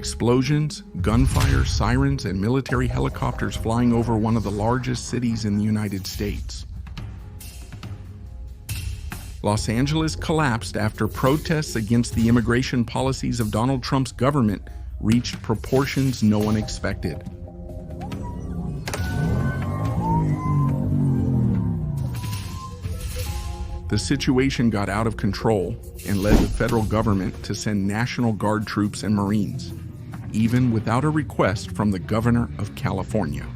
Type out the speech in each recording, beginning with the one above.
Explosions, gunfire, sirens, and military helicopters flying over one of the largest cities in the United States. Los Angeles collapsed after protests against the immigration policies of Donald Trump's government reached proportions no one expected. The situation got out of control and led the federal government to send National Guard troops and Marines, even without a request from the governor of California.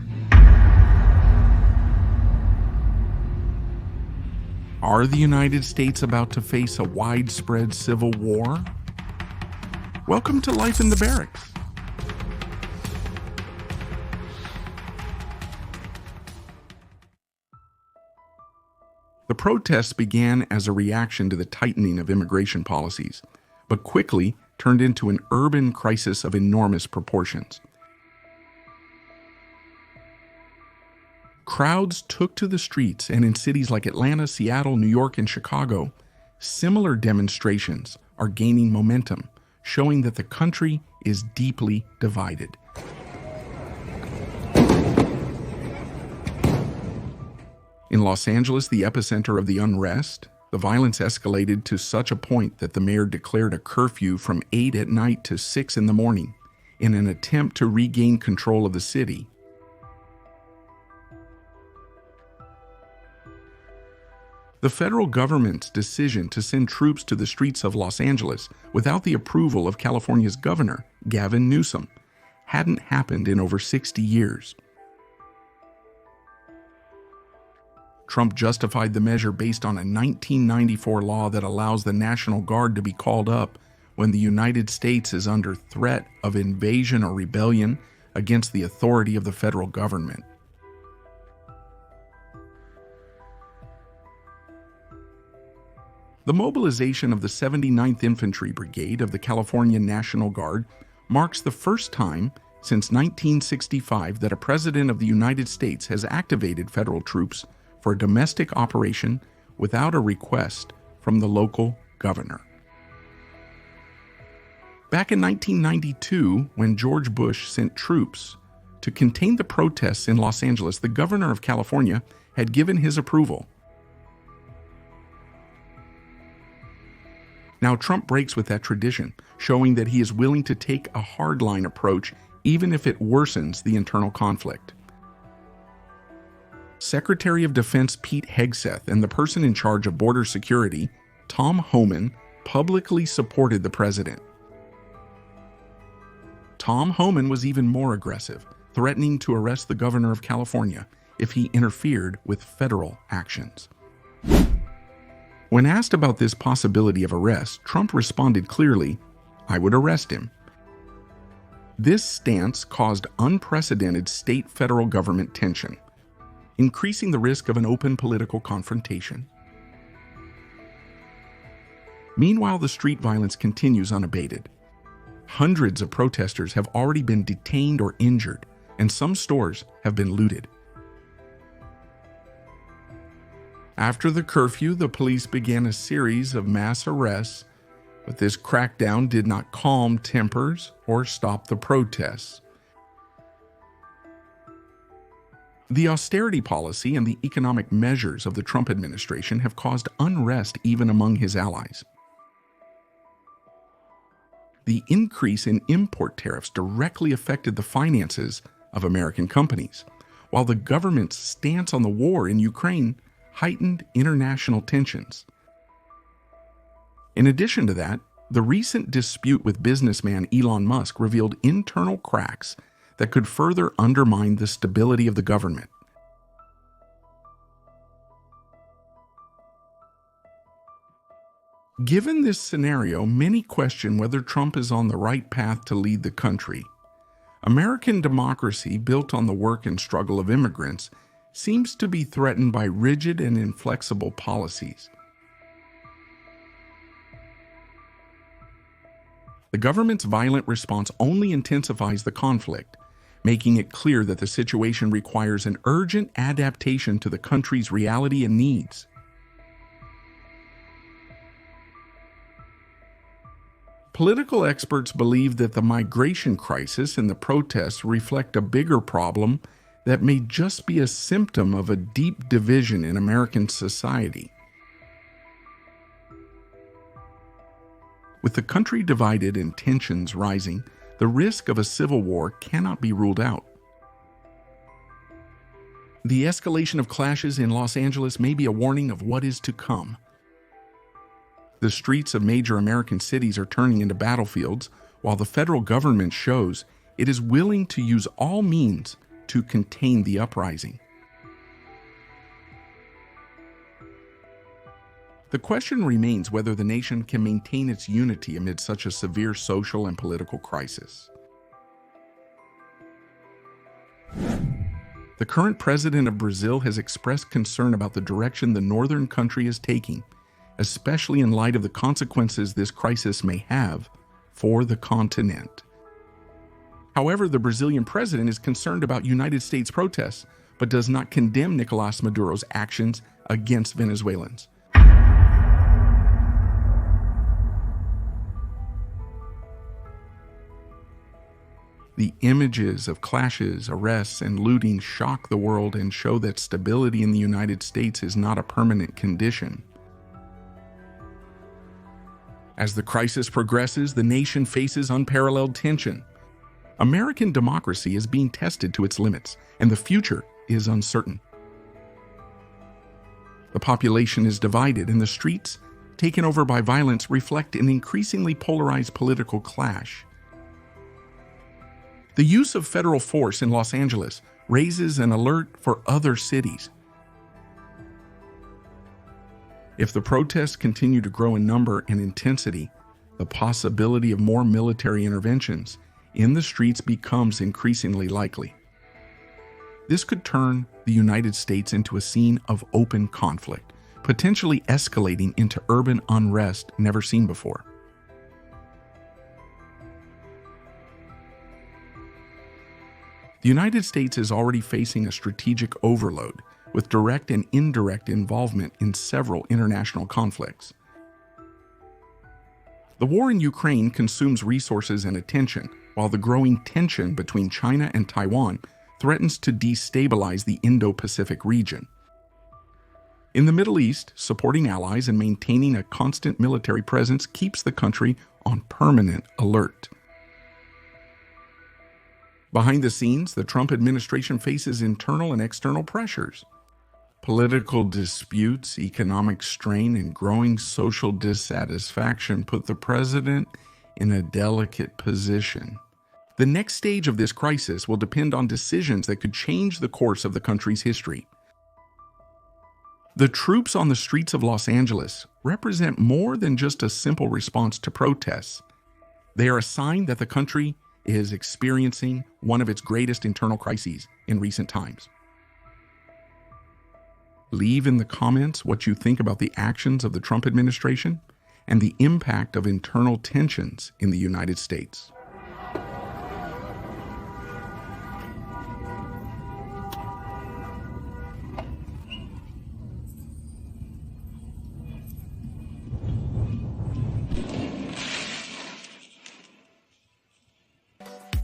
Are the United States about to face a widespread civil war? Welcome to Life in the Barracks. The protests began as a reaction to the tightening of immigration policies, but quickly turned into an urban crisis of enormous proportions. Crowds took to the streets, and in cities like Atlanta, Seattle, New York, and Chicago, similar demonstrations are gaining momentum, showing that the country is deeply divided. In Los Angeles, the epicenter of the unrest, the violence escalated to such a point that the mayor declared a curfew from 8 at night to 6 in the morning in an attempt to regain control of the city. The federal government's decision to send troops to the streets of Los Angeles without the approval of California's governor, Gavin Newsom, hadn't happened in over 60 years. Trump justified the measure based on a 1994 law that allows the National Guard to be called up when the United States is under threat of invasion or rebellion against the authority of the federal government. The mobilization of the 79th Infantry Brigade of the California National Guard marks the first time since 1965 that a president of the United States has activated federal troops for a domestic operation without a request from the local governor. Back in 1992, when George Bush sent troops to contain the protests in Los Angeles, the governor of California had given his approval. Now Trump breaks with that tradition, showing that he is willing to take a hardline approach even if it worsens the internal conflict. Secretary of Defense Pete Hegseth and the person in charge of border security, Tom Homan, publicly supported the president. Tom Homan was even more aggressive, threatening to arrest the governor of California if he interfered with federal actions. When asked about this possibility of arrest, Trump responded clearly, "I would arrest him." This stance caused unprecedented state-federal government tension, increasing the risk of an open political confrontation. Meanwhile, the street violence continues unabated. Hundreds of protesters have already been detained or injured, and some stores have been looted. After the curfew, the police began a series of mass arrests, but this crackdown did not calm tempers or stop the protests. The austerity policy and the economic measures of the Trump administration have caused unrest even among his allies. The increase in import tariffs directly affected the finances of American companies, while the government's stance on the war in Ukraine heightened international tensions. In addition to that, the recent dispute with businessman Elon Musk revealed internal cracks that could further undermine the stability of the government. Given this scenario, many question whether Trump is on the right path to lead the country. American democracy, built on the work and struggle of immigrants, seems to be threatened by rigid and inflexible policies. The government's violent response only intensifies the conflict, making it clear that the situation requires an urgent adaptation to the country's reality and needs. Political experts believe that the migration crisis and the protests reflect a bigger problem that may just be a symptom of a deep division in American society. With the country divided and tensions rising, the risk of a civil war cannot be ruled out. The escalation of clashes in Los Angeles may be a warning of what is to come. The streets of major American cities are turning into battlefields, while the federal government shows it is willing to use all means to contain the uprising. The question remains whether the nation can maintain its unity amid such a severe social and political crisis. The current president of Brazil has expressed concern about the direction the northern country is taking, especially in light of the consequences this crisis may have for the continent. However, the Brazilian president is concerned about United States protests, but does not condemn Nicolás Maduro's actions against Venezuelans. The images of clashes, arrests, and looting shock the world and show that stability in the United States is not a permanent condition. As the crisis progresses, the nation faces unparalleled tension. American democracy is being tested to its limits, and the future is uncertain. The population is divided, and the streets, taken over by violence, reflect an increasingly polarized political clash. The use of federal force in Los Angeles raises an alert for other cities. If the protests continue to grow in number and intensity, the possibility of more military interventions in the streets becomes increasingly likely. This could turn the United States into a scene of open conflict, potentially escalating into urban unrest never seen before. The United States is already facing a strategic overload, with direct and indirect involvement in several international conflicts. The war in Ukraine consumes resources and attention, while the growing tension between China and Taiwan threatens to destabilize the Indo-Pacific region. In the Middle East, supporting allies and maintaining a constant military presence keeps the country on permanent alert. Behind the scenes, the Trump administration faces internal and external pressures. Political disputes, economic strain, and growing social dissatisfaction put the president in a delicate position. The next stage of this crisis will depend on decisions that could change the course of the country's history. The troops on the streets of Los Angeles represent more than just a simple response to protests. They are a sign that the country is experiencing one of its greatest internal crises in recent times. Leave in the comments what you think about the actions of the Trump administration and the impact of internal tensions in the United States.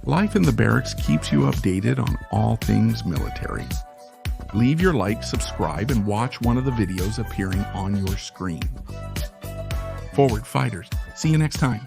Life in the Barracks keeps you updated on all things military. Leave your like, subscribe, and watch one of the videos appearing on your screen. Forward fighters, see you next time.